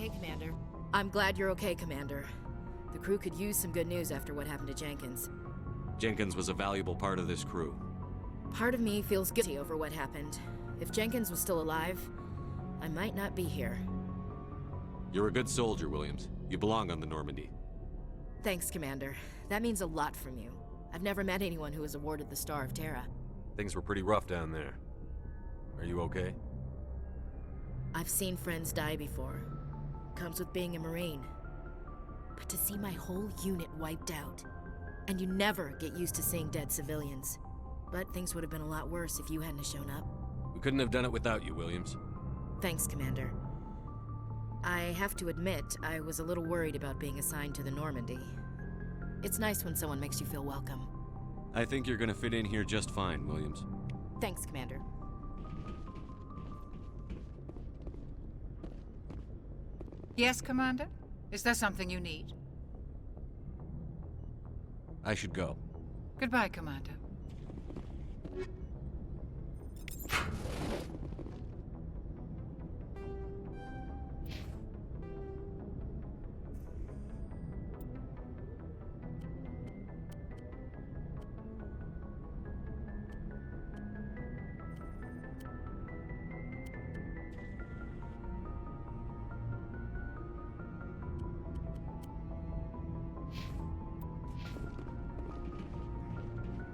Hey, Commander. I'm glad you're okay, Commander. The crew could use some good news after what happened to Jenkins. Jenkins was a valuable part of this crew. Part of me feels guilty over what happened. If Jenkins was still alive, I might not be here. You're a good soldier, Williams. You belong on the Normandy. Thanks, Commander. That means a lot from you. I've never met anyone who was awarded the Star of Terra. Things were pretty rough down there. Are you okay? I've seen friends die before. Comes with being a Marine. But to see my whole unit wiped out, and you never get used to seeing dead civilians. But things would have been a lot worse if you hadn't shown up. We couldn't have done it without you, Williams. Thanks, Commander. I have to admit, I was a little worried about being assigned to the Normandy. It's nice when someone makes you feel welcome. I think you're gonna fit in here just fine, Williams. Thanks, Commander. Yes, Commander? Is there something you need? I should go. Goodbye, Commander.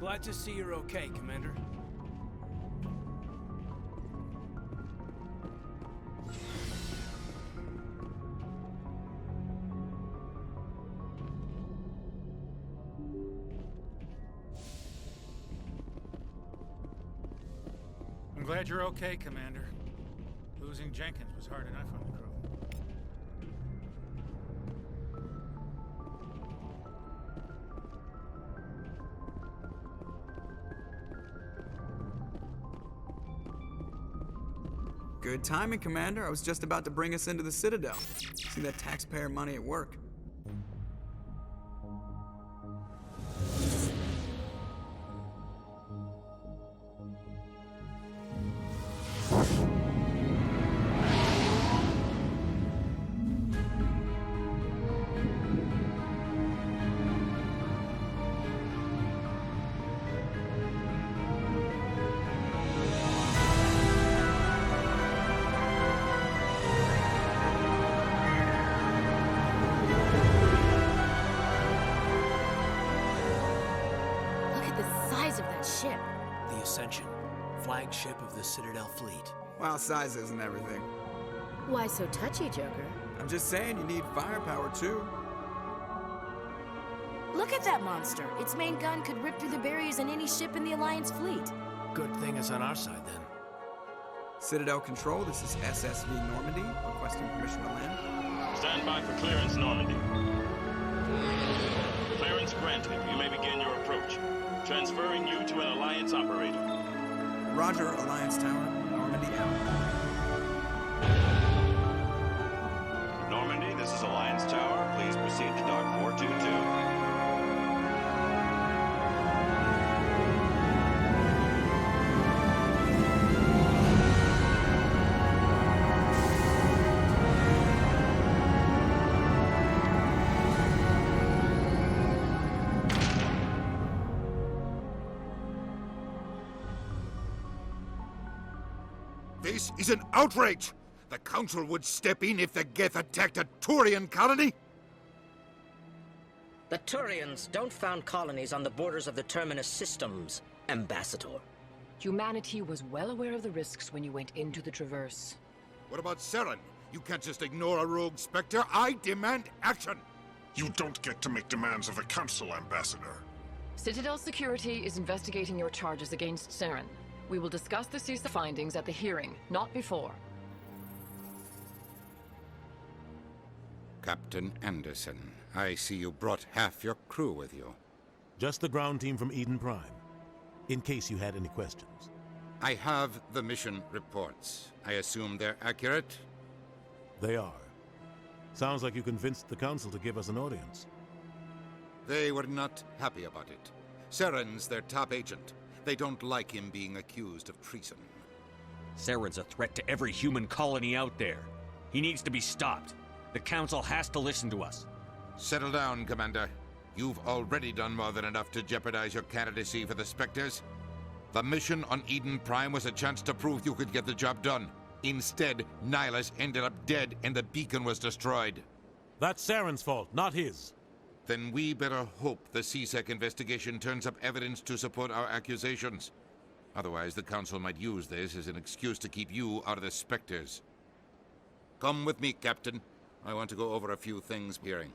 Glad to see you're okay, Commander. I'm glad you're okay, Commander. Losing Jenkins was hard enough on the crew. Good timing, Commander. I was just about to bring us into the Citadel. See that taxpayer money at work. Ship. The Ascension, flagship of the Citadel fleet. Well, size isn't everything. Why so touchy, Joker? I'm just saying you need firepower, too. Look at that monster. Its main gun could rip through the barriers in any ship in the Alliance fleet. Good thing it's on our side, then. Citadel Control, this is SSV Normandy, requesting permission to land. Stand by for clearance, Normandy. Clearance granted. You may begin your approach. Transferring you to an Alliance operator. Roger, Alliance Tower, Normandy out. Normandy, this is Alliance Tower. Please proceed to Dock 422. This is an outrage! The Council would step in if the Geth attacked a Turian colony? The Turians don't found colonies on the borders of the Terminus systems, Ambassador. Humanity was well aware of the risks when you went into the Traverse. What about Saren? You can't just ignore a rogue Spectre. I demand action! You don't get to make demands of the Council, Ambassador. Citadel Security is investigating your charges against Saren. We will discuss the CISA findings at the hearing, not before. Captain Anderson, I see you brought half your crew with you. Just the ground team from Eden Prime, in case you had any questions. I have the mission reports. I assume they're accurate? They are. Sounds like you convinced the Council to give us an audience. They were not happy about it. Saren's their top agent. They don't like him being accused of treason. Saren's a threat to every human colony out there. He needs to be stopped. The Council has to listen to us. Settle down, Commander. You've already done more than enough to jeopardize your candidacy for the Spectres. The mission on Eden Prime was a chance to prove you could get the job done. Instead, Nihilus ended up dead and the beacon was destroyed. That's Saren's fault, not his. Then we better hope the CSEC investigation turns up evidence to support our accusations. Otherwise, the Council might use this as an excuse to keep you out of the Spectres. Come with me, Captain. I want to go over a few things hearing.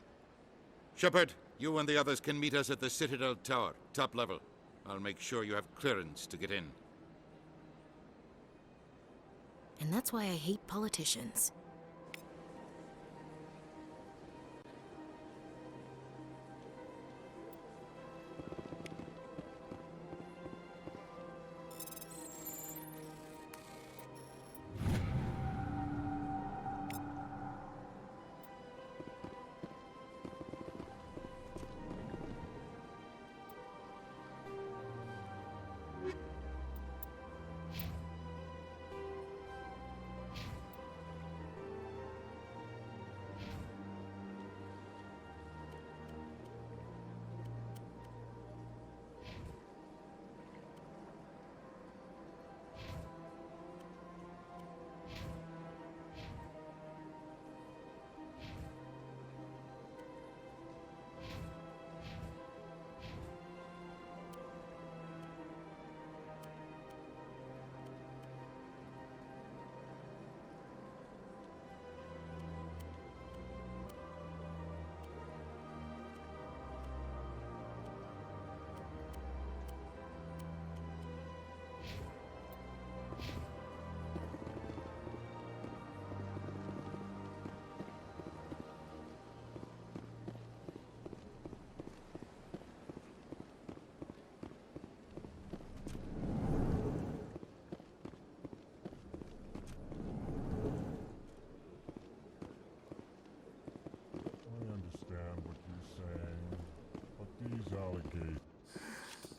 Shepard, you and the others can meet us at the Citadel Tower, top level. I'll make sure you have clearance to get in. And that's why I hate politicians.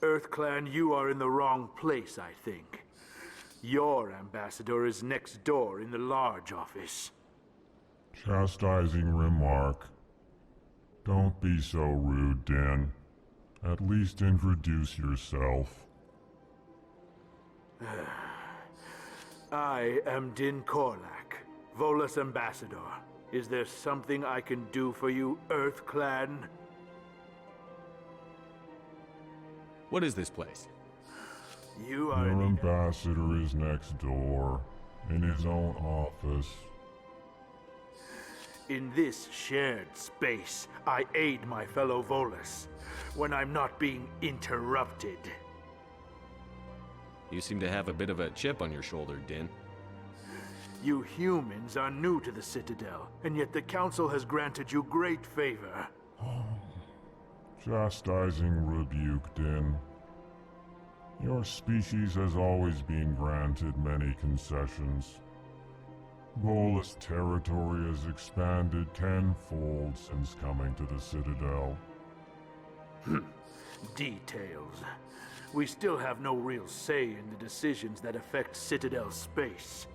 EarthClan, you are in the wrong place, I think. Your ambassador is next door in the large office. Chastising remark. Don't be so rude, Din. At least introduce yourself. I am Din Korlak, Volus ambassador. Is there something I can do for you, EarthClan? What is this place? You are Your ambassador is next door, in his own office. In this shared space, I aid my fellow Volus when I'm not being interrupted. You seem to have a bit of a chip on your shoulder, Din. You humans are new to the Citadel, and yet the Council has granted you great favor. Chastising rebuke, Din. Your species has always been granted many concessions. Volus territory has expanded tenfold since coming to the Citadel. Details. We still have no real say in the decisions that affect Citadel space.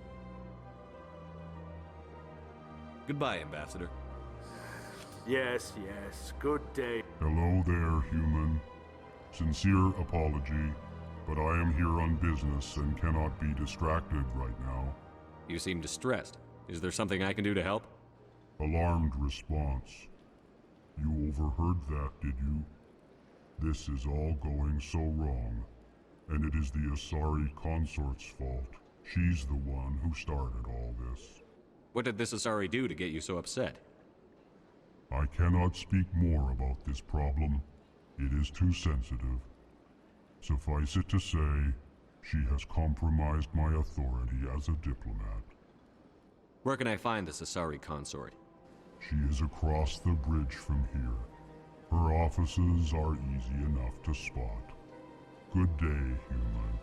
Goodbye, Ambassador. Yes, yes. Good day. Hello there, human. Sincere apology, but I am here on business and cannot be distracted right now. You seem distressed. Is there something I can do to help? Alarmed response. You overheard that, did you? This is all going so wrong, and it is the Asari consort's fault. She's the one who started all this. What did this Asari do to get you so upset? I cannot speak more about this problem. It is too sensitive. Suffice it to say, she has compromised my authority as a diplomat. Where can I find this Asari consort? She is across the bridge from here. Her offices are easy enough to spot. Good day, human.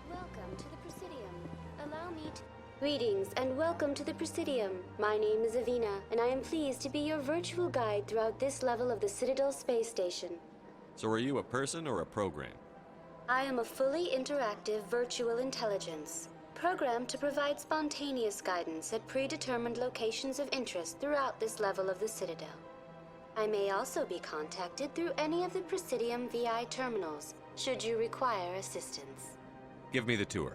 Welcome to the Presidium. now meet. Greetings and welcome to the Presidium. My name is Avina, and I am pleased to be your virtual guide throughout this level of the Citadel space station. So are you a person or a program? I am a fully interactive virtual intelligence, programmed to provide spontaneous guidance at predetermined locations of interest throughout this level of the Citadel. I may also be contacted through any of the Presidium VI terminals, should you require assistance. Give me the tour.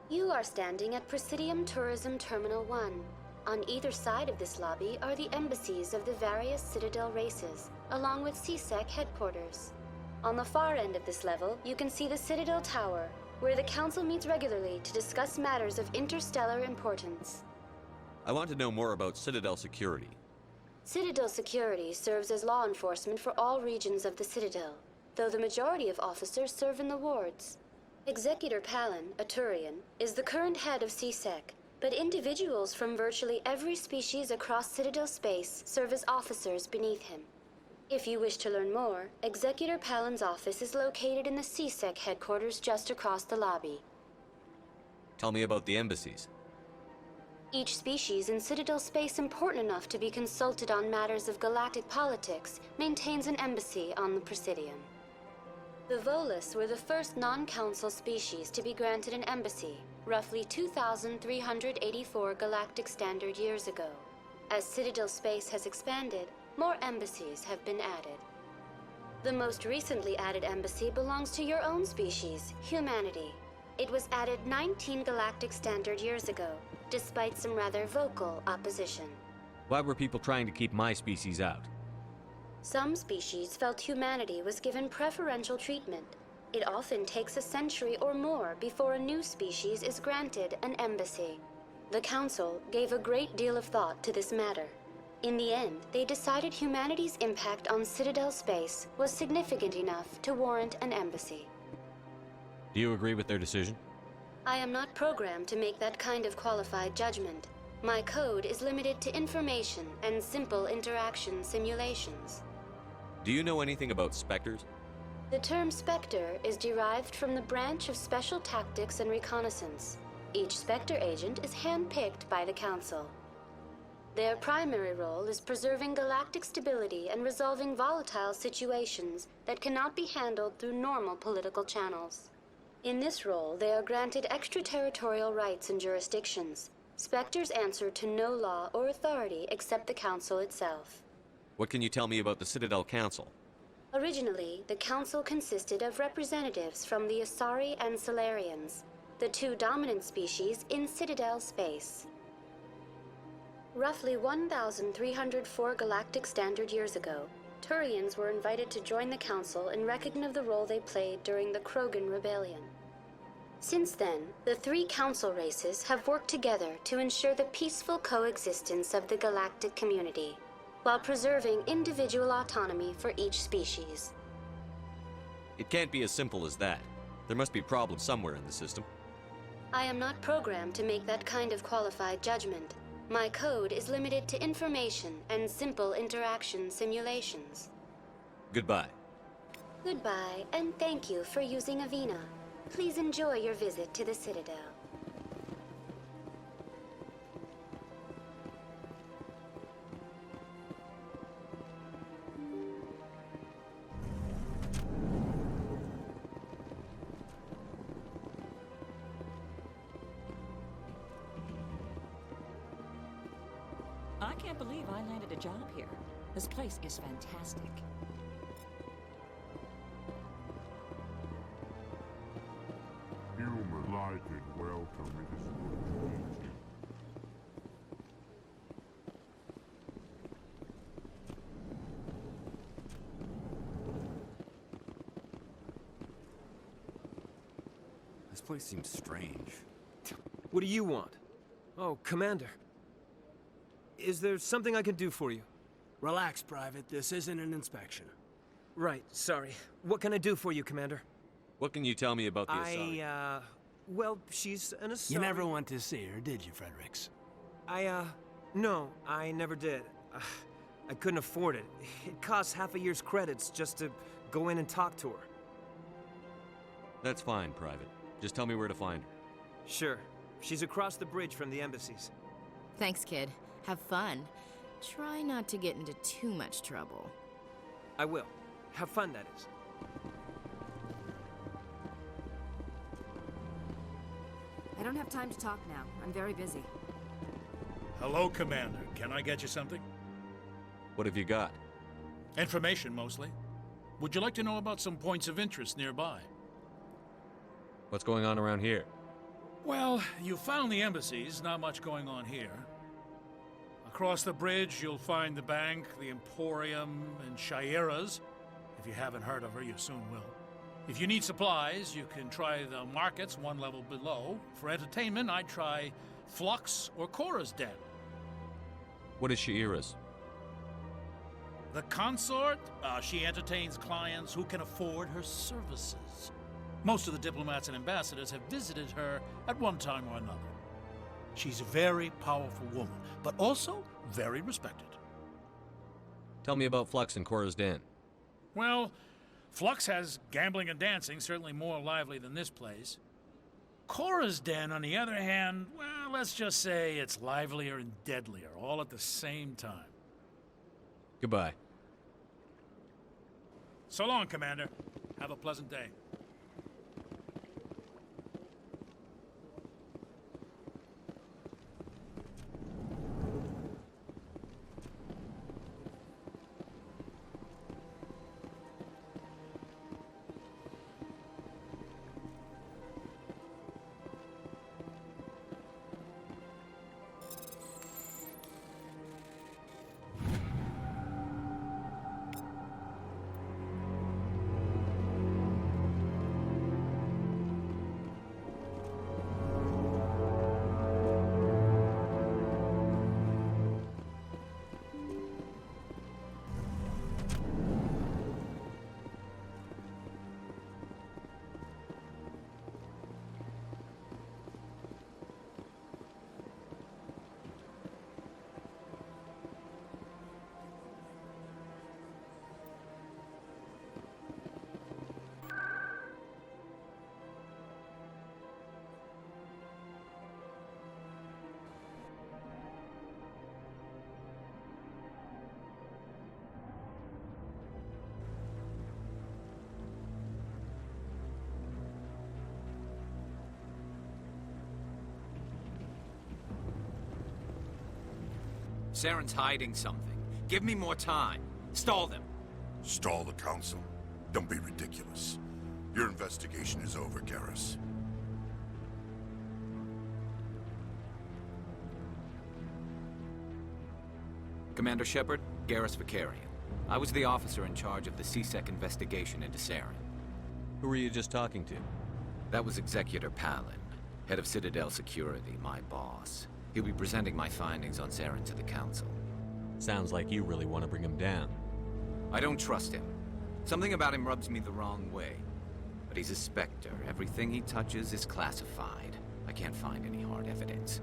You are standing at Presidium Tourism Terminal 1. On either side of this lobby are the embassies of the various Citadel races, along with CSEC headquarters. On the far end of this level, you can see the Citadel Tower, where the Council meets regularly to discuss matters of interstellar importance. I want to know more about Citadel security. Citadel security serves as law enforcement for all regions of the Citadel, though the majority of officers serve in the wards. Executor Palin, a Turian, is the current head of CSEC, but individuals from virtually every species across Citadel space serve as officers beneath him. If you wish to learn more, Executor Palin's office is located in the CSEC headquarters just across the lobby. Tell me about the embassies. Each species in Citadel space important enough to be consulted on matters of galactic politics maintains an embassy on the Presidium. The Volus were the first non-council species to be granted an embassy, roughly 2,384 galactic standard years ago. As Citadel space has expanded, more embassies have been added. The most recently added embassy belongs to your own species, humanity. It was added 19 galactic standard years ago, despite some rather vocal opposition. Why were people trying to keep my species out? Some species felt humanity was given preferential treatment. It often takes a century or more before a new species is granted an embassy. The Council gave a great deal of thought to this matter. In the end, they decided humanity's impact on Citadel space was significant enough to warrant an embassy. Do you agree with their decision? I am not programmed to make that kind of qualified judgment. My code is limited to information and simple interaction simulations. Do you know anything about Spectres? The term Spectre is derived from the branch of Special Tactics and Reconnaissance. Each Spectre agent is handpicked by the Council. Their primary role is preserving galactic stability and resolving volatile situations that cannot be handled through normal political channels. In this role, they are granted extraterritorial rights and jurisdictions. Spectres answer to no law or authority except the Council itself. What can you tell me about the Citadel Council? Originally, the Council consisted of representatives from the Asari and Solarians, the two dominant species in Citadel space. Roughly 1,304 galactic standard years ago, Turians were invited to join the Council in recognition of the role they played during the Krogan Rebellion. Since then, the three Council races have worked together to ensure the peaceful coexistence of the galactic community, while preserving individual autonomy for each species. It can't be as simple as that. There must be problems somewhere in the system. I am not programmed to make that kind of qualified judgment. My code is limited to information and simple interaction simulations. Goodbye. Goodbye, and thank you for using Avina. Please enjoy your visit to the Citadel. I can't believe I landed a job here. This place is fantastic. Human-lighted welcome, it is good to meet you. This place seems strange. What do you want? Oh, Commander. Is there something I can do for you? Relax, Private. This isn't an inspection. Right, sorry. What can I do for you, Commander? What can you tell me about the Asari? Well, she's an Asari. You never went to see her, did you, Fredericks? No, I never did. I couldn't afford it. It costs half a year's credits just to go in and talk to her. That's fine, Private. Just tell me where to find her. Sure. She's across the bridge from the embassies. Thanks, kid. Have fun. Try not to get into too much trouble. I will. Have fun, that is. I don't have time to talk now. I'm very busy. Hello, Commander. Can I get you something? What have you got? Information, mostly. Would you like to know about some points of interest nearby? What's going on around here? Well, you found the embassies. Not much going on here. Across the bridge, you'll find the bank, the Emporium, and Shaira's. If you haven't heard of her, you soon will. If you need supplies, you can try the markets one level below. For entertainment, I'd try Flux or Cora's Den. What is Shaira's? The consort, she entertains clients who can afford her services. Most of the diplomats and ambassadors have visited her at one time or another. She's a very powerful woman, but also very respected. Tell me about Flux and Cora's Den. Well, Flux has gambling and dancing, certainly more lively than this place. Cora's Den, on the other hand, well, let's just say it's livelier and deadlier, all at the same time. Goodbye. So long, Commander. Have a pleasant day. Saren's hiding something. Give me more time. Stall them. Stall the Council? Don't be ridiculous. Your investigation is over, Garrus. Commander Shepard, Garrus Vicarian. I was the officer in charge of the CSEC investigation into Saren. Who were you just talking to? That was Executor Palin, head of Citadel Security, my boss. He'll be presenting my findings on Saren to the Council. Sounds like you really want to bring him down. I don't trust him. Something about him rubs me the wrong way. But he's a Spectre. Everything he touches is classified. I can't find any hard evidence.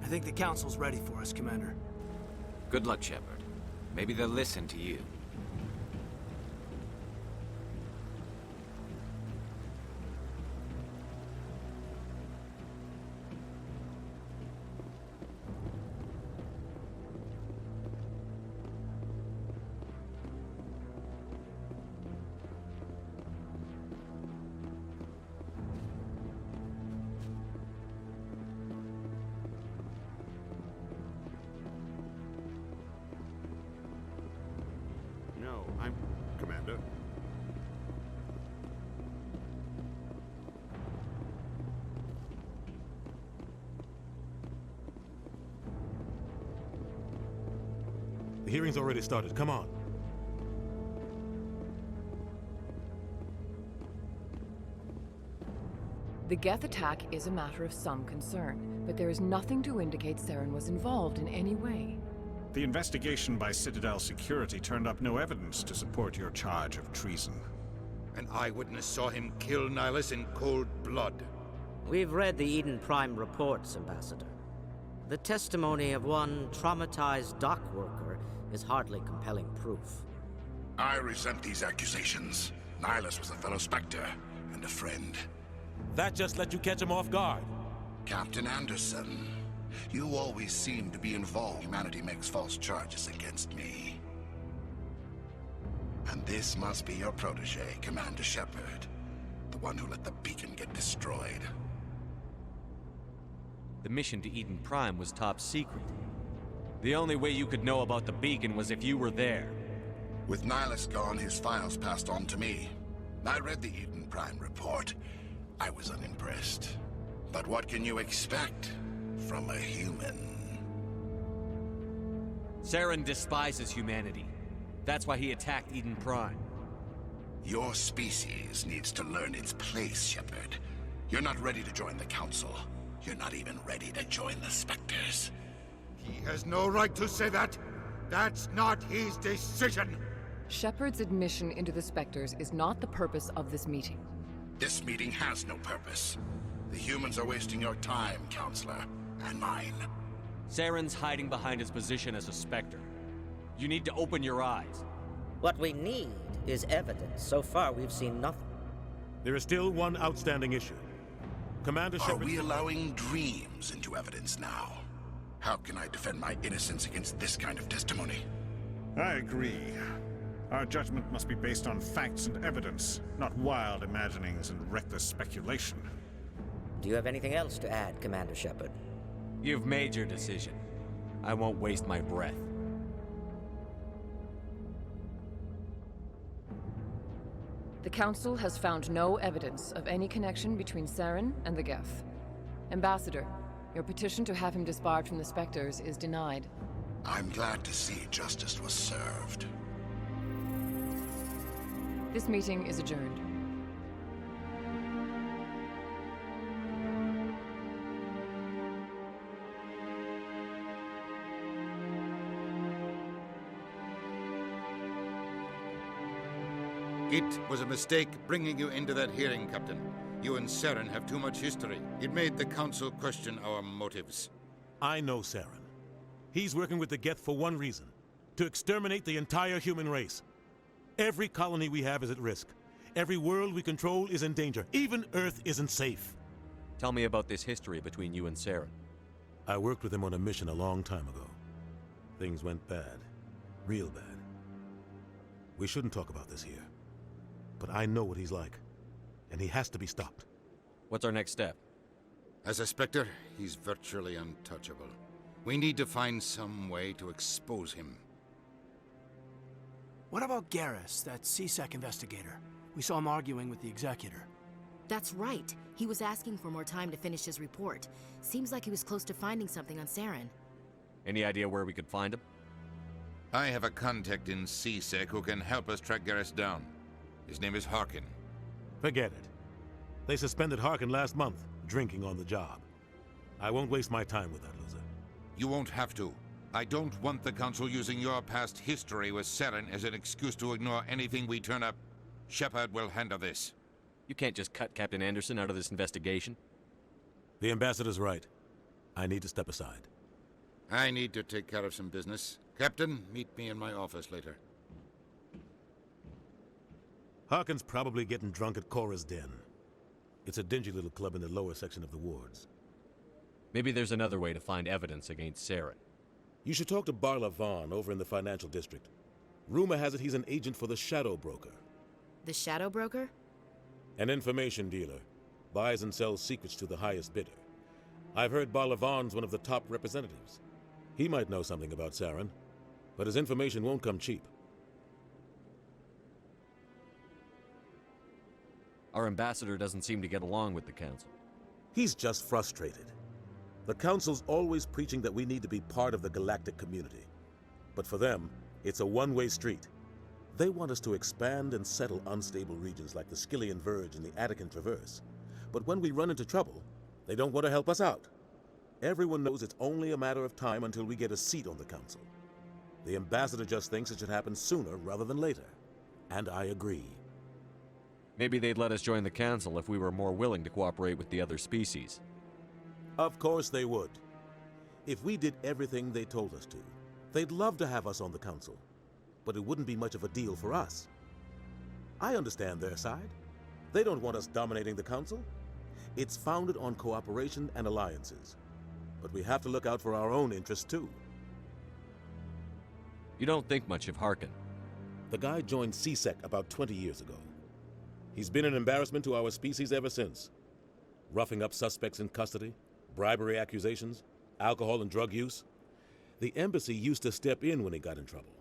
I think the Council's ready for us, Commander. Good luck, Shepard. Maybe they'll listen to you. No, I'm... Commander. The hearing's already started. Come on. The Geth attack is a matter of some concern, but there is nothing to indicate Saren was involved in any way. The investigation by Citadel Security turned up no evidence to support your charge of treason. An eyewitness saw him kill Nihilus in cold blood. We've read the Eden Prime reports, Ambassador. The testimony of one traumatized dock worker is hardly compelling proof. I resent these accusations. Nihilus was a fellow Spectre and a friend. That just let you catch him off guard. Captain Anderson, you always seem to be involved. Humanity makes false charges against me. And this must be your protege, Commander Shepard. The one who let the beacon get destroyed. The mission to Eden Prime was top secret. The only way you could know about the beacon was if you were there. With Nihilus gone, his files passed on to me. I read the Eden Prime report. I was unimpressed. But what can you expect from a human? Saren despises humanity. That's why he attacked Eden Prime. Your species needs to learn its place, Shepard. You're not ready to join the Council. You're not even ready to join the Spectres. He has no right to say that. That's not his decision. Shepard's admission into the Spectres is not the purpose of this meeting. This meeting has no purpose. The humans are wasting your time, Counselor, and mine. Saren's hiding behind his position as a Spectre. You need to open your eyes. What we need is evidence. So far, we've seen nothing. There is still one outstanding issue. Commander Shepard... Are we allowing dreams into evidence now? How can I defend my innocence against this kind of testimony? I agree. Our judgment must be based on facts and evidence, not wild imaginings and reckless speculation. Do you have anything else to add, Commander Shepard? You've made your decision. I won't waste my breath. The Council has found no evidence of any connection between Saren and the Geth. Ambassador, your petition to have him disbarred from the Spectres is denied. I'm glad to see justice was served. This meeting is adjourned. It was a mistake bringing you into that hearing, Captain. You and Saren have too much history. It made the Council question our motives. I know Saren. He's working with the Geth for one reason. To exterminate the entire human race. Every colony we have is at risk. Every world we control is in danger. Even Earth isn't safe. Tell me about this history between you and Saren. I worked with him on a mission a long time ago. Things went bad. Real bad. We shouldn't talk about this here. But I know what he's like. And he has to be stopped. What's our next step? As a Spectre, he's virtually untouchable. We need to find some way to expose him. What about Garrus, that CSEC investigator? We saw him arguing with the Executor. That's right. He was asking for more time to finish his report. Seems like he was close to finding something on Saren. Any idea where we could find him? I have a contact in CSEC who can help us track Garrus down. His name is Harkin. Forget it. They suspended Harkin last month, drinking on the job. I won't waste my time with that loser. You won't have to. I don't want the Council using your past history with Saren as an excuse to ignore anything we turn up. Shepard will handle this. You can't just cut Captain Anderson out of this investigation. The Ambassador's right. I need to step aside. I need to take care of some business. Captain, meet me in my office later. Harkin's probably getting drunk at Cora's Den. It's a dingy little club in the lower section of the wards. Maybe there's another way to find evidence against Saren. You should talk to Barla Vaughn over in the financial district. Rumor has it he's an agent for the Shadow Broker. The Shadow Broker? An information dealer. Buys and sells secrets to the highest bidder. I've heard Barla Vaughn's one of the top representatives. He might know something about Saren, but his information won't come cheap. Our ambassador doesn't seem to get along with the Council. He's just frustrated. The Council's always preaching that we need to be part of the galactic community. But for them, it's a one-way street. They want us to expand and settle unstable regions like the Skillian Verge and the Attican Traverse. But when we run into trouble, they don't want to help us out. Everyone knows it's only a matter of time until we get a seat on the Council. The ambassador just thinks it should happen sooner rather than later. And I agree. Maybe they'd let us join the Council if we were more willing to cooperate with the other species. Of course they would. If we did everything they told us to, they'd love to have us on the Council. But it wouldn't be much of a deal for us. I understand their side. They don't want us dominating the Council. It's founded on cooperation and alliances. But we have to look out for our own interests, too. You don't think much of Harkin. The guy joined CSEC about 20 years ago. He's been an embarrassment to our species ever since. Roughing up suspects in custody, bribery accusations, alcohol and drug use. The embassy used to step in when he got in trouble.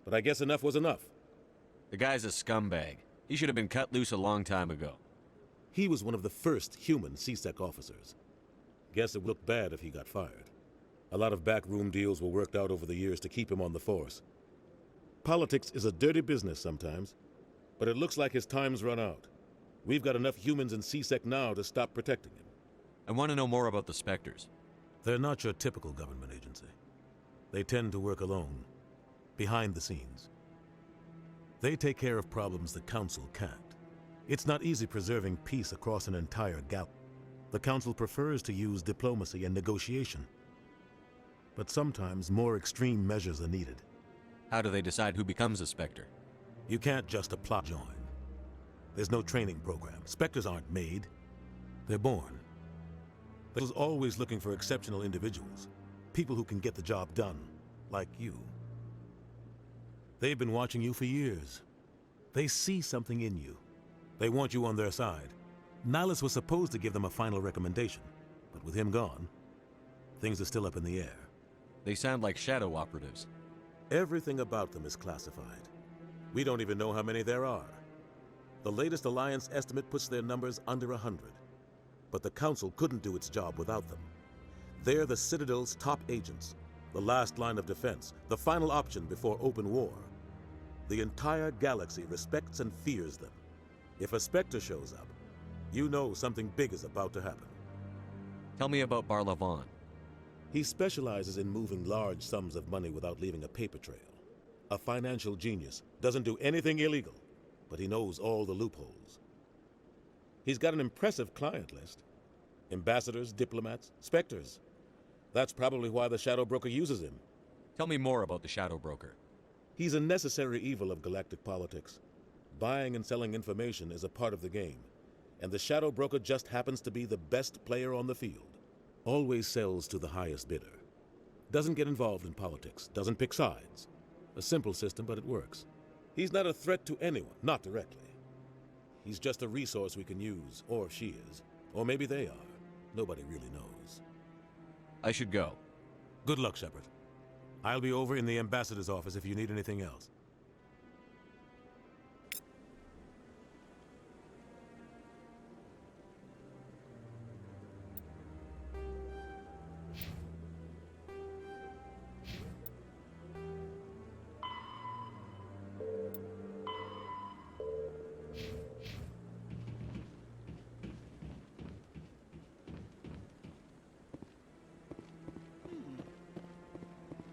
But I guess enough was enough. The guy's a scumbag. He should have been cut loose a long time ago. He was one of the first human CSEC officers. Guess it looked bad if he got fired. A lot of backroom deals were worked out over the years to keep him on the force. Politics is a dirty business sometimes, but it looks like his time's run out. We've got enough humans in CSEC now to stop protecting him. I want to know more about the Spectres. They're not your typical government agency. They tend to work alone, behind the scenes. They take care of problems the Council can't. It's not easy preserving peace across an entire galaxy. The Council prefers to use diplomacy and negotiation. But sometimes more extreme measures are needed. How do they decide who becomes a Spectre? You can't just apply to join. There's no training program. Spectres aren't made. They're born. There's always looking for exceptional individuals. People who can get the job done, like you. They've been watching you for years. They see something in you. They want you on their side. Nihilus was supposed to give them a final recommendation, but with him gone, things are still up in the air. They sound like shadow operatives. Everything about them is classified. We don't even know how many there are. The latest Alliance estimate puts their numbers under 100. But the Council couldn't do its job without them. They're the Citadel's top agents, the last line of defense, the final option before open war. The entire galaxy respects and fears them. If a Spectre shows up, you know something big is about to happen. Tell me about Barlavon. He specializes in moving large sums of money without leaving a paper trail. A financial genius, doesn't do anything illegal, but he knows all the loopholes. He's got an impressive client list. Ambassadors, diplomats, Spectres. That's probably why the Shadow Broker uses him. Tell me more about the Shadow Broker. He's a necessary evil of galactic politics. Buying and selling information is a part of the game, and the Shadow Broker just happens to be the best player on the field. Always sells to the highest bidder. Doesn't get involved in politics, doesn't pick sides. A simple system, but it works. He's not a threat to anyone, not directly. He's just a resource we can use, or she is. Or maybe they are. Nobody really knows. I should go. Good luck, Shepard. I'll be over in the ambassador's office if you need anything else.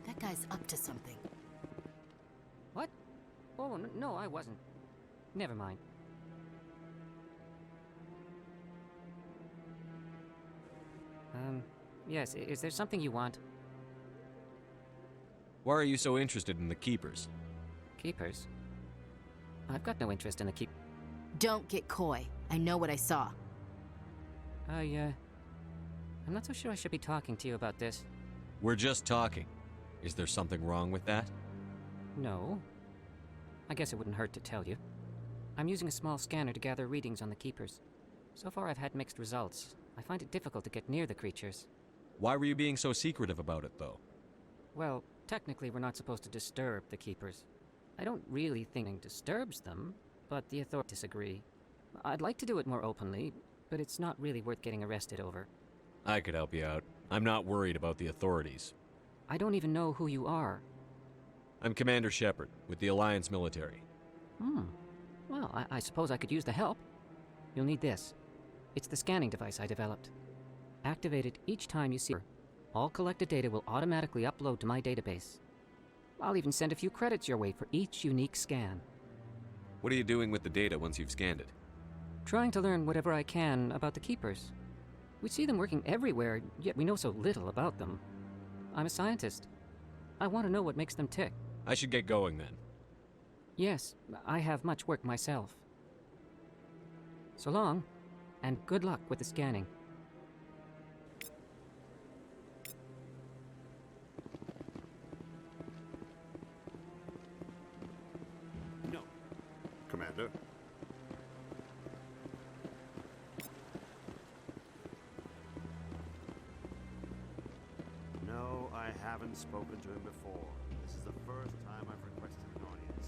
That guy's up to something. What? Oh, no, I wasn't. Never mind. Yes, is there something you want? Why are you so interested in the Keepers? Keepers? I've got no interest in the keep... Don't get coy. I know what I saw. I'm not so sure I should be talking to you about this. We're just talking. Is there something wrong with that? No. I guess it wouldn't hurt to tell you. I'm using a small scanner to gather readings on the Keepers. So far I've had mixed results. I find it difficult to get near the creatures. Why were you being so secretive about it, though? Well, technically we're not supposed to disturb the Keepers. I don't really think it disturbs them, but the authorities disagree. I'd like to do it more openly, but it's not really worth getting arrested over. I could help you out. I'm not worried about the authorities. I don't even know who you are. I'm Commander Shepard, with the Alliance military. Well, I suppose I could use the help. You'll need this. It's the scanning device I developed. Activate it each time you see her. All collected data will automatically upload to my database. I'll even send a few credits your way for each unique scan. What are you doing with the data once you've scanned it? Trying to learn whatever I can about the Keepers. We see them working everywhere, yet we know so little about them. I'm a scientist. I want to know what makes them tick. I should get going then. Yes, I have much work myself. So long, And good luck with the scanning. No. Commander? No, I haven't spoken to him before. This is the first time I've requested an audience.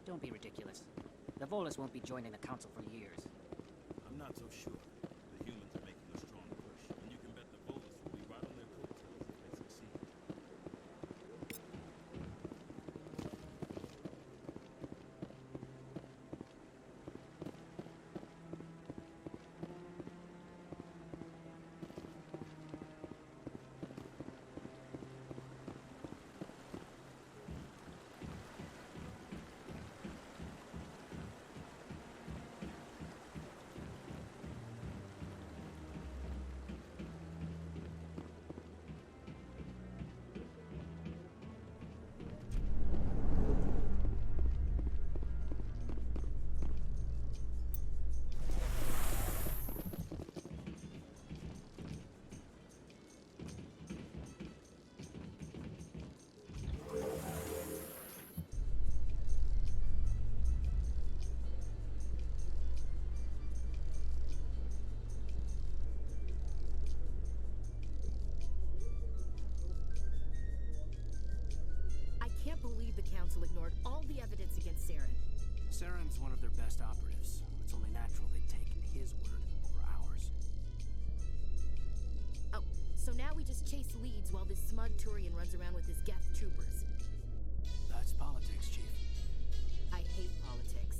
Don't be ridiculous. The Volus won't be joining the Council for years. I'm not so sure. The humans are making a strong push, and you can bet the Volus will be right on their coattails if they succeed. I can't believe the Council ignored all the evidence against Saren. Saren's one of their best operatives. It's only natural they'd take his word over ours. Oh, so now we just chase leads while this smug Turian runs around with his Geth troopers. That's politics, Chief. I hate politics.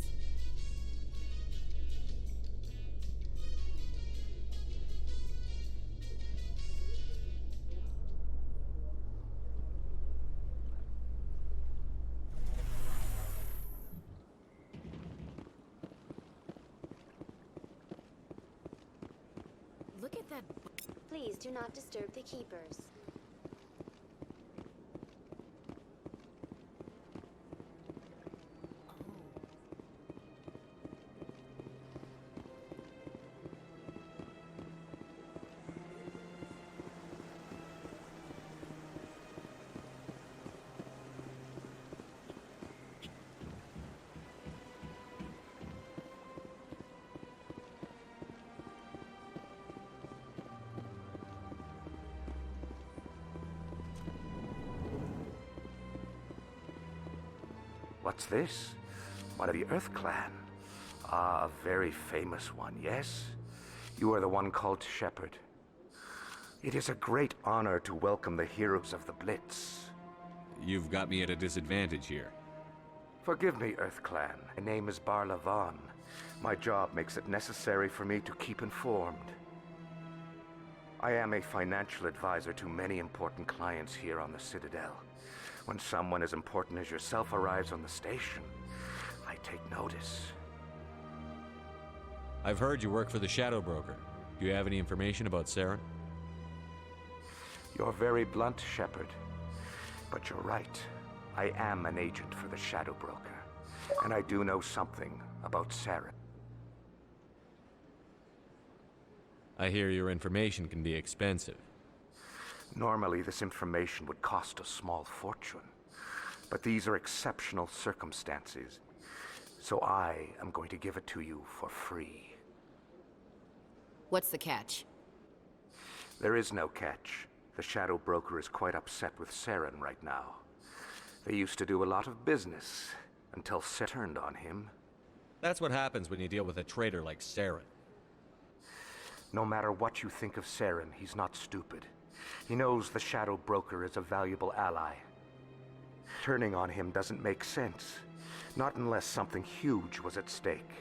Look at that. Please do not disturb the keepers. What's this? One of the Earth Clan. Ah, a very famous one, yes? You are the one called Shepherd. It is a great honor to welcome the heroes of the Blitz. You've got me at a disadvantage here. Forgive me, Earth Clan. My name is Barla Vaughn. My job makes it necessary for me to keep informed. I am a financial advisor to many important clients here on the Citadel. When someone as important as yourself arrives on the station, I take notice. I've heard you work for the Shadow Broker. Do you have any information about Saren? You're very blunt, Shepard. But you're right. I am an agent for the Shadow Broker. And I do know something about Saren. I hear your information can be expensive. Normally, this information would cost a small fortune. But these are exceptional circumstances. So I am going to give it to you for free. What's the catch? There is no catch. The Shadow Broker is quite upset with Saren right now. They used to do a lot of business until Saren turned on him. That's what happens when you deal with a traitor like Saren. No matter what you think of Saren, he's not stupid. He knows the Shadow Broker is a valuable ally. Turning on him doesn't make sense. Not unless something huge was at stake.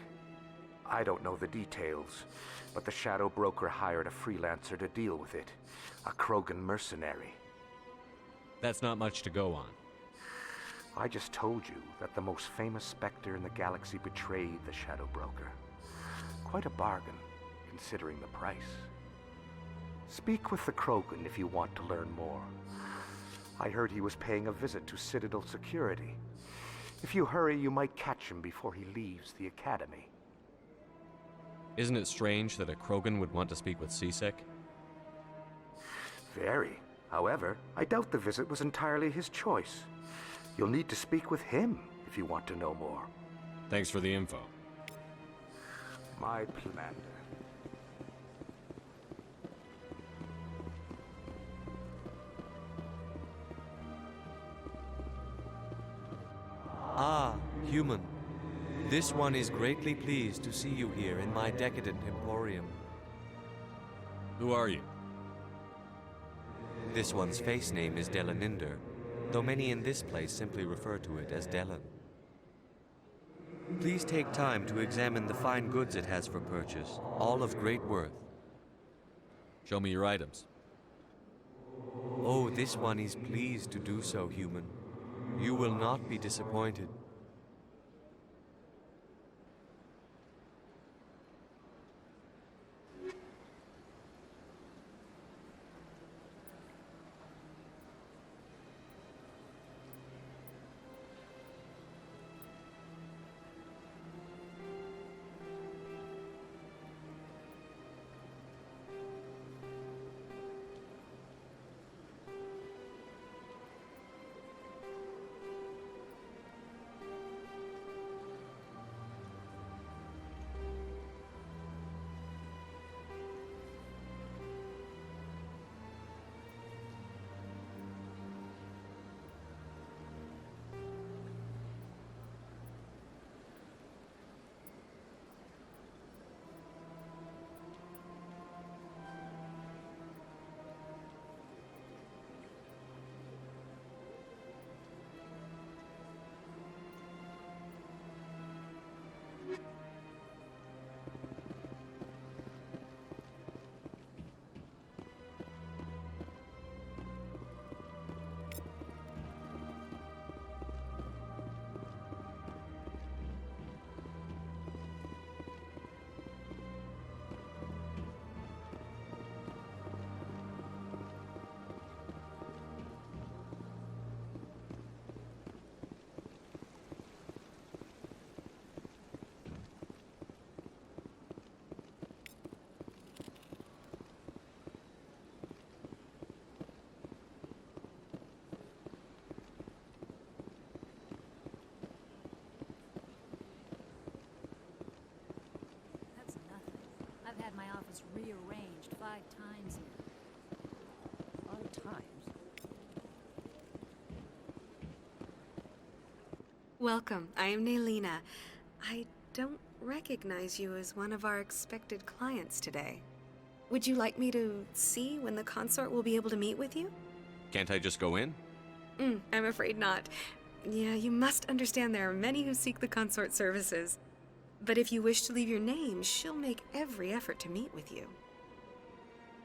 I don't know the details, but the Shadow Broker hired a freelancer to deal with it. A Krogan mercenary. That's not much to go on. I just told you that the most famous Spectre in the galaxy betrayed the Shadow Broker. Quite a bargain, considering the price. Speak with the Krogan if you want to learn more. I heard he was paying a visit to Citadel security. If you hurry, you might catch him before he leaves the Academy. Isn't it strange that a Krogan would want to speak with CSEC? Very. However, I doubt the visit was entirely his choice. You'll need to speak with him if you want to know more. Thanks for the info. My commander. Ah, human. This one is greatly pleased to see you here in my decadent emporium. Who are you? This one's face name is Delaninder, though many in this place simply refer to it as Delan. Please take time to examine the fine goods it has for purchase, all of great worth. Show me your items. Oh, this one is pleased to do so, human. You will not be disappointed. I've had my office rearranged 5 times here. 5 times? Welcome. I am Naylina. I don't recognize you as one of our expected clients today. Would you like me to see when the consort will be able to meet with you? Can't I just go in? I'm afraid not. Yeah, you must understand there are many who seek the consort services. But if you wish to leave your name, she'll make every effort to meet with you.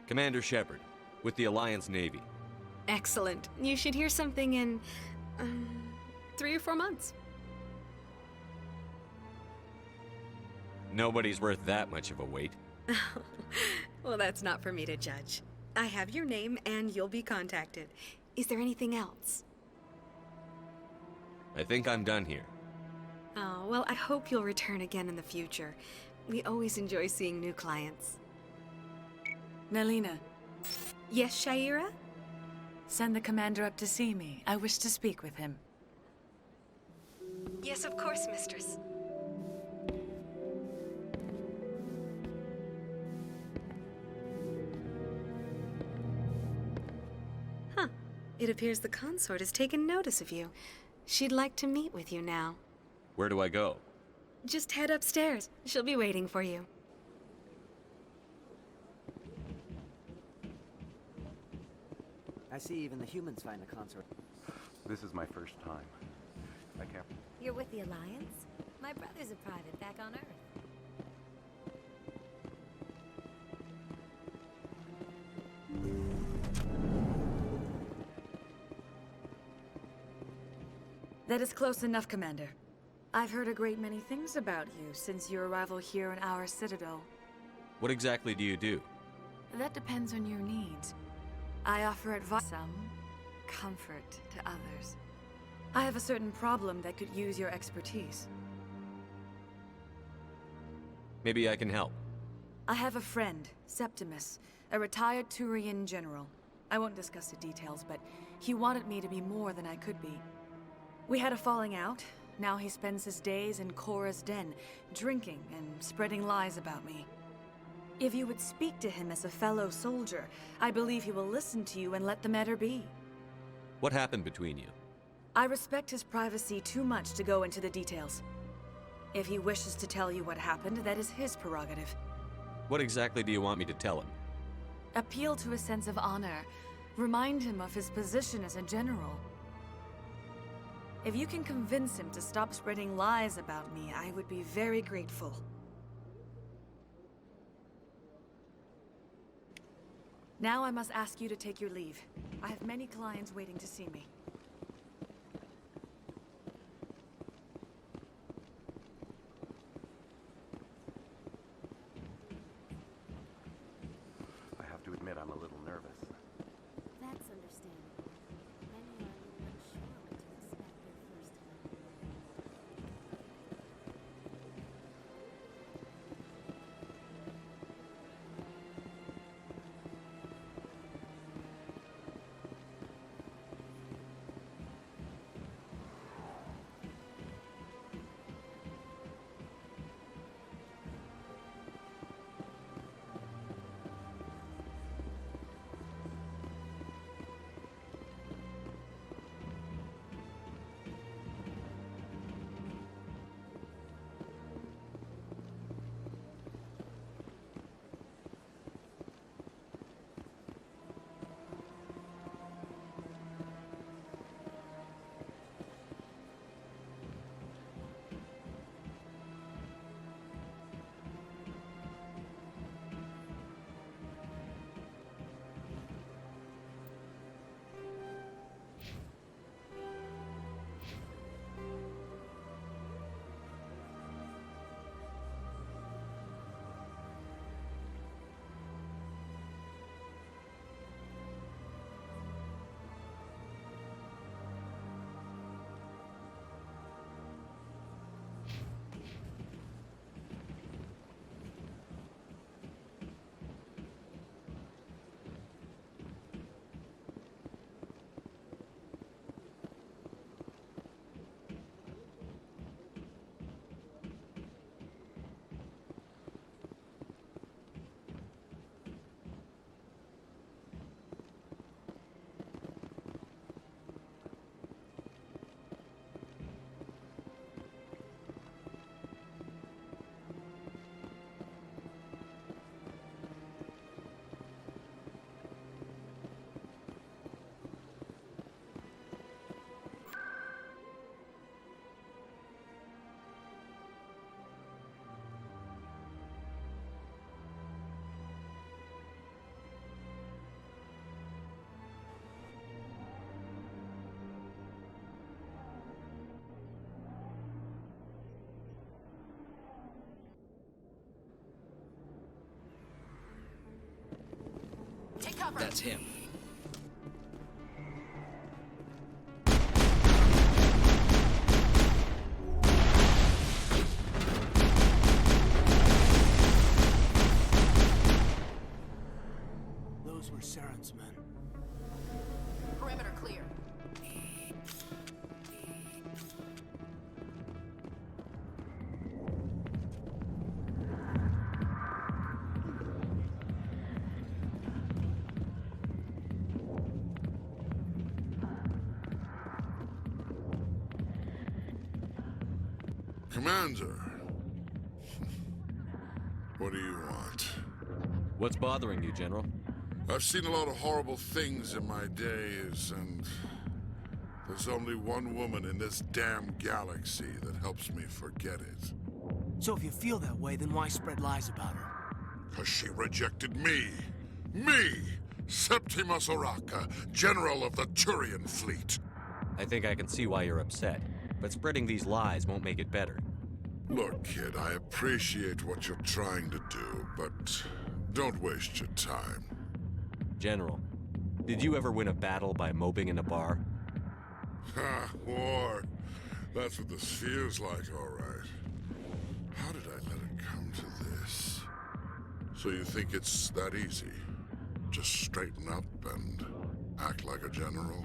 Commander Shepard, with the Alliance Navy. Excellent. You should hear something in, 3 or 4 months. Nobody's worth that much of a wait. Well, that's not for me to judge. I have your name and you'll be contacted. Is there anything else? I think I'm done here. Oh, well, I hope you'll return again in the future. We always enjoy seeing new clients. Naylina. Yes, Shaira? Send the commander up to see me. I wish to speak with him. Yes, of course, mistress. Huh. It appears the consort has taken notice of you. She'd like to meet with you now. Where do I go? Just head upstairs. She'll be waiting for you. I see even the humans find the consort. This is my first time. I can't... You're with the Alliance? My brother's a private back on Earth. That is close enough, Commander. I've heard a great many things about you since your arrival here in our Citadel. What exactly do you do? That depends on your needs. I offer advice, some comfort to others. I have a certain problem that could use your expertise. Maybe I can help. I have a friend, Septimus, a retired Turian general. I won't discuss the details, but he wanted me to be more than I could be. We had a falling out. Now he spends his days in Korra's den, drinking and spreading lies about me. If you would speak to him as a fellow soldier, I believe he will listen to you and let the matter be. What happened between you? I respect his privacy too much to go into the details. If he wishes to tell you what happened, that is his prerogative. What exactly do you want me to tell him? Appeal to his sense of honor. Remind him of his position as a general. If you can convince him to stop spreading lies about me, I would be very grateful. Now I must ask you to take your leave. I have many clients waiting to see me. I have to admit I'm a little nervous. That's understandable. Many are a little unsure what to expect their first time. Take cover. That's him. Those were Saren's men. Perimeter clear. Commander. What do you want? What's bothering you, General? I've seen a lot of horrible things in my days, and there's only one woman in this damn galaxy that helps me forget it. So if you feel that way, then why spread lies about her? 'Cause she rejected me! Me! Septimus Oraka, General of the Turian Fleet! I think I can see why you're upset. but spreading these lies won't make it better. Look, kid, I appreciate what you're trying to do, but don't waste your time. General, did you ever win a battle by moping in a bar? Ha, war. That's what this feels like, all right. How did I let it come to this? So you think it's that easy? Just straighten up and act like a general?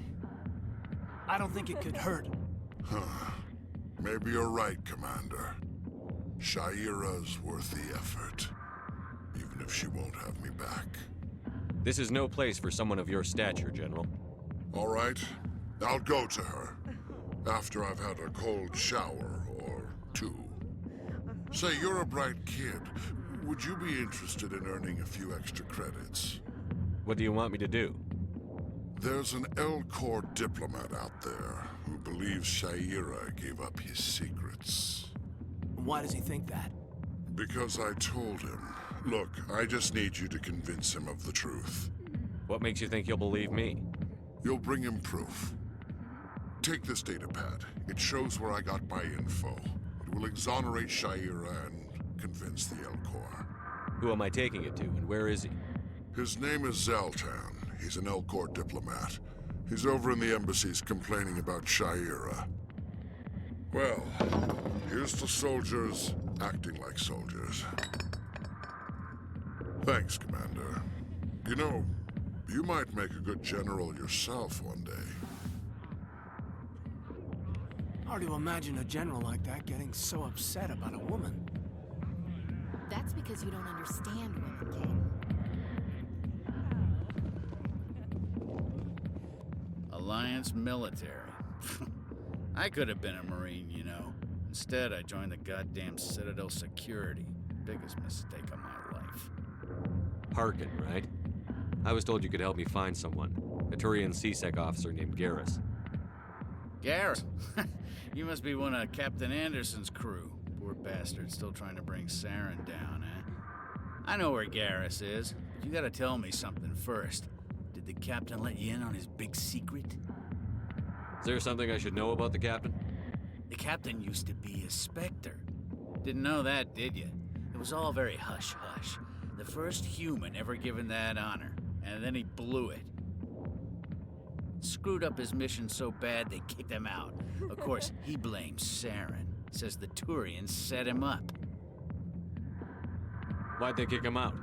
I don't think it could hurt. Huh. Maybe you're right, Commander. Shaira's worth the effort, even if she won't have me back. This is no place for someone of your stature, General. All right, I'll go to her. After I've had a cold shower or two. Say, you're a bright kid. Would you be interested in earning a few extra credits? What do you want me to do? There's an L-Corps diplomat out there who believes Shaira gave up his secrets. Why does he think that? Because I told him. Look, I just need you to convince him of the truth. What makes you think he'll believe me? You'll bring him proof. Take this datapad. It shows where I got my info. It will exonerate Shaira and convince the L-Corps. Who am I taking it to, and where is he? His name is Zaltan. He's an L-Corps diplomat. He's over in the embassies complaining about Shaira. Well, here's to soldiers acting like soldiers. Thanks, Commander. You know, you might make a good general yourself one day. Hard to imagine a general like that getting so upset about a woman. That's because you don't understand women, Kate. Alliance military. I could have been a Marine, you know. Instead, I joined the goddamn Citadel security. Biggest mistake of my life. Harkin, right? I was told you could help me find someone. A Turian CSEC officer named Garrus. Garrus? You must be one of Captain Anderson's crew. Poor bastard, still trying to bring Saren down, eh? I know where Garrus is, but you gotta tell me something first. Did the captain let you in on his big secret? Is there something I should know about the captain? The captain used to be a Spectre. Didn't know that, did you? It was all very hush-hush. The first human ever given that honor, and then he blew it. Screwed up his mission so bad they kicked him out. Of course, he blames Saren. Says the Turians set him up. Why'd they kick him out?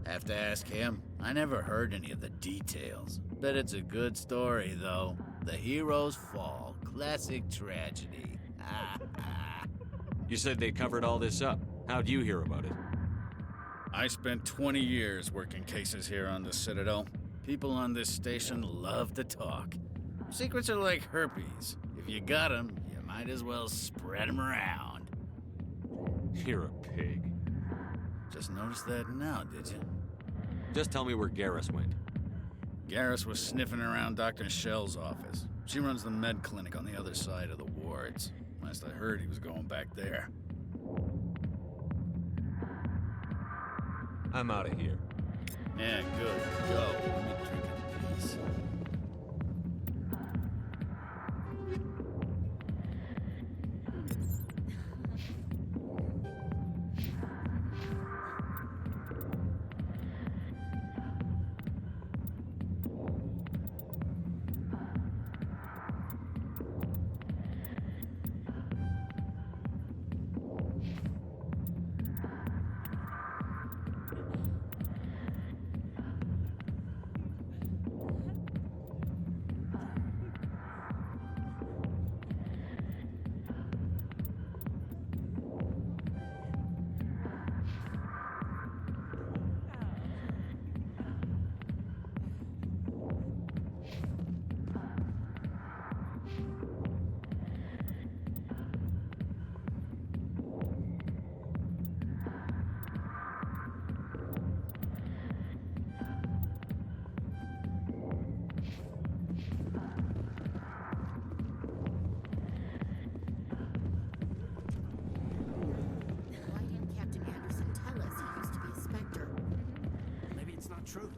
Have to ask him. I never heard any of the details. Bet it's a good story, though. The heroes fall. Classic tragedy. You said they covered all this up. How'd you hear about it? I spent 20 years working cases here on the Citadel. People on this station love to talk. Secrets are like herpes. If you got them, you might as well spread them around. You're a pig. Just noticed that now, did you? Just tell me where Garrus went. Garrus was sniffing around Dr. Shell's office. She runs the med clinic on the other side of the wards. Last I heard, he was going back there. I'm out of here. Yeah, good. Go. Let me drink in peace. True.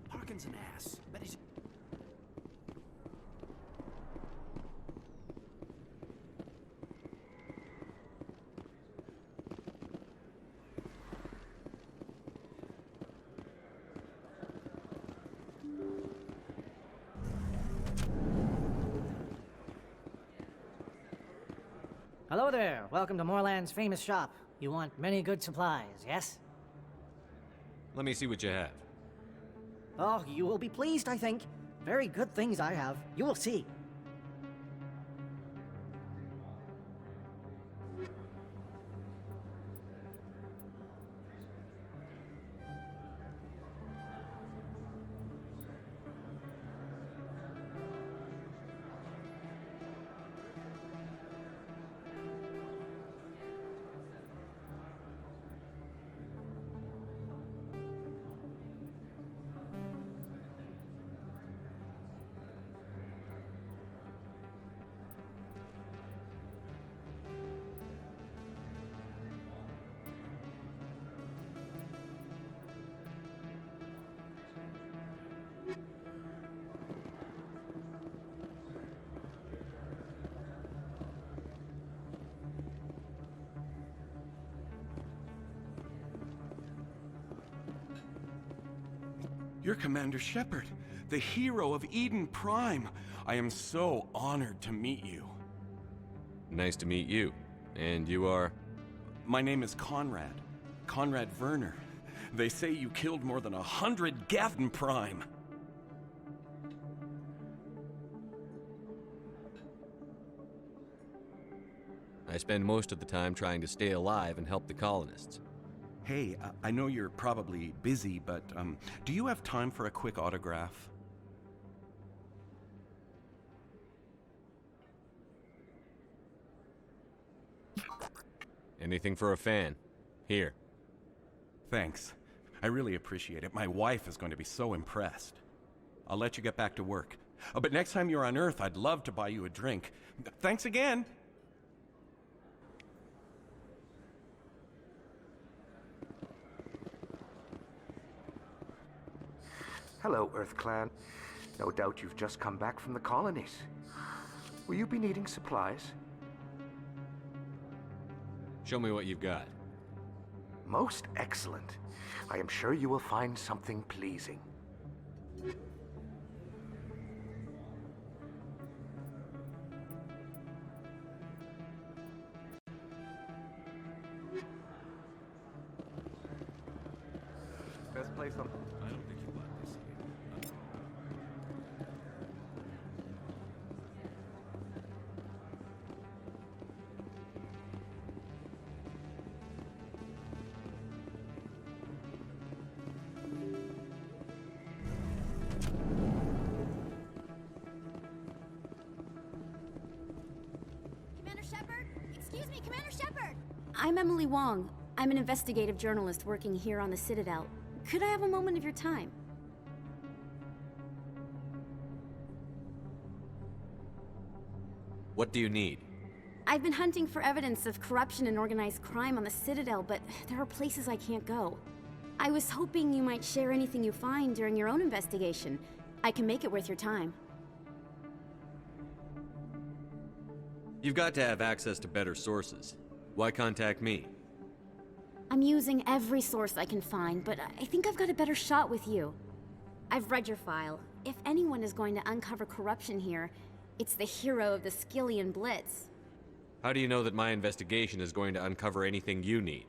Harkin's an ass. Bet he's... Hello there. Welcome to Moorland's famous shop. You want many good supplies, yes? Let me see what you have. Oh, you will be pleased, I think. Very good things I have. You will see. You're Commander Shepard, the hero of Eden Prime. I am so honored to meet you. Nice to meet you. And you are? My name is Conrad. Conrad Werner. They say you killed more than 100 Eden Prime. I spend most of the time trying to stay alive and help the colonists. Hey, I know you're probably busy, but do you have time for a quick autograph? Anything for a fan. Here. Thanks. I really appreciate it. My wife is going to be so impressed. I'll let you get back to work. But next time you're on Earth, I'd love to buy you a drink. Thanks again! Hello, Earth Clan. No doubt you've just come back from the colonies. Will you be needing supplies? Show me what you've got. Most excellent. I am sure you will find something pleasing. Best place on... I don't think you want this here. Commander Shepard? Excuse me, Commander Shepard! I'm Emily Wong. I'm an investigative journalist working here on the Citadel. Could I have a moment of your time? What do you need? I've been hunting for evidence of corruption and organized crime on the Citadel, but there are places I can't go. I was hoping you might share anything you find during your own investigation. I can make it worth your time. You've got to have access to better sources. Why contact me? I'm using every source I can find, but I think I've got a better shot with you. I've read your file. If anyone is going to uncover corruption here, it's the hero of the Skillian Blitz. How do you know that my investigation is going to uncover anything you need?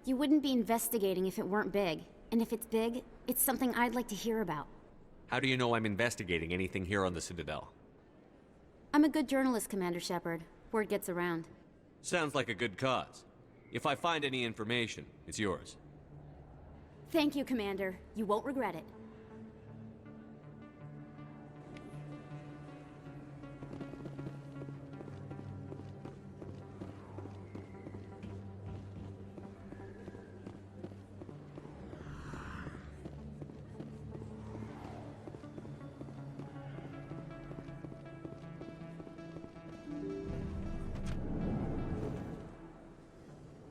You wouldn't be investigating if it weren't big. And if it's big, it's something I'd like to hear about. How do you know I'm investigating anything here on the Citadel? I'm a good journalist, Commander Shepard. Word gets around. Sounds like a good cause. If I find any information, it's yours. Thank you, Commander. You won't regret it.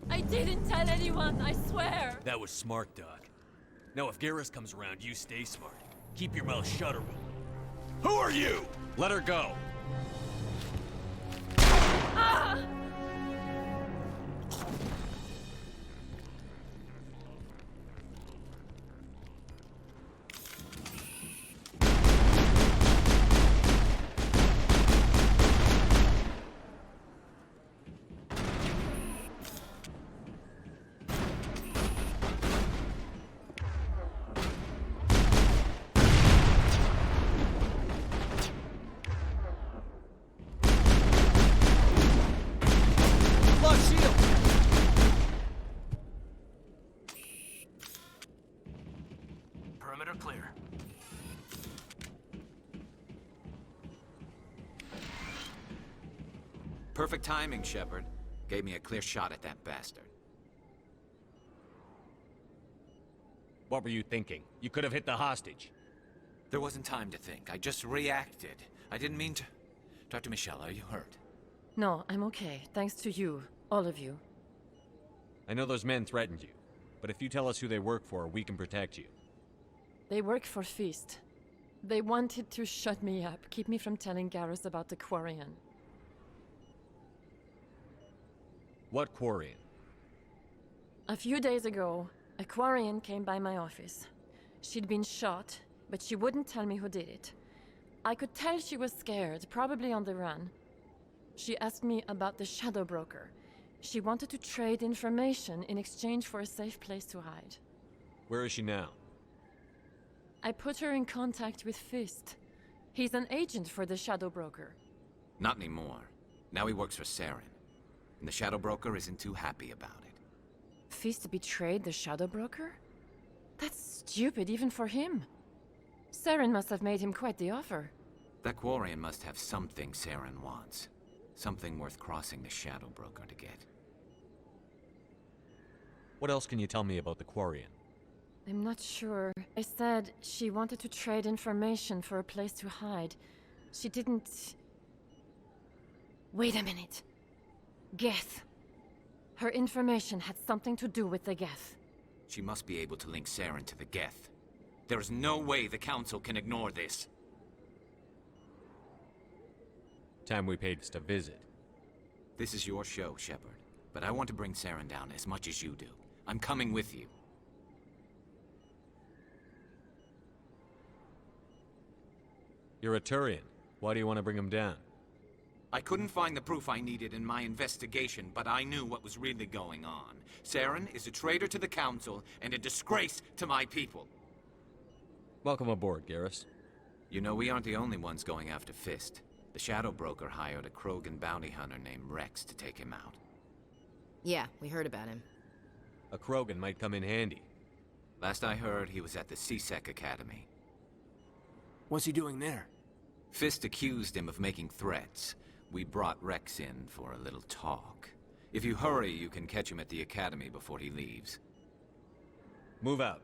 I didn't tell anyone, I swear! That was smart, Doc. Now if Garrus comes around, you stay smart. Keep your mouth shut, Arun. Who are you? Let her go! Ah! Good or clear? Perfect timing, Shepard. Gave me a clear shot at that bastard. What were you thinking? You could have hit the hostage. There wasn't time to think. I just reacted. I didn't mean to... Dr. Michelle, are you hurt? No, I'm okay. Thanks to you. All of you. I know those men threatened you, but if you tell us who they work for, we can protect you. They work for Feast. They wanted to shut me up, keep me from telling Garrus about the Quarian. What Quarian? A few days ago, a Quarian came by my office. She'd been shot, but she wouldn't tell me who did it. I could tell she was scared, probably on the run. She asked me about the Shadow Broker. She wanted to trade information in exchange for a safe place to hide. Where is she now? I put her in contact with Fist. He's an agent for the Shadow Broker. Not anymore. Now he works for Saren. And the Shadow Broker isn't too happy about it. Fist betrayed the Shadow Broker? That's stupid even for him. Saren must have made him quite the offer. That Quarian must have something Saren wants. Something worth crossing the Shadow Broker to get. What else can you tell me about the Quarian? I'm not sure. I said she wanted to trade information for a place to hide. She didn't... Wait a minute. Geth. Her information had something to do with the Geth. She must be able to link Saren to the Geth. There is no way the Council can ignore this. Time we paid us a visit. This is your show, Shepard. But I want to bring Saren down as much as you do. I'm coming with you. You're a Turian. Why do you want to bring him down? I couldn't find the proof I needed in my investigation, but I knew what was really going on. Saren is a traitor to the Council and a disgrace to my people. Welcome aboard, Garrus. You know, we aren't the only ones going after Fist. The Shadow Broker hired a Krogan bounty hunter named Rex to take him out. Yeah, we heard about him. A Krogan might come in handy. Last I heard, he was at the CSEC Academy. What's he doing there? Fist accused him of making threats. We brought Rex in for a little talk. If you hurry, you can catch him at the Academy before he leaves. Move out.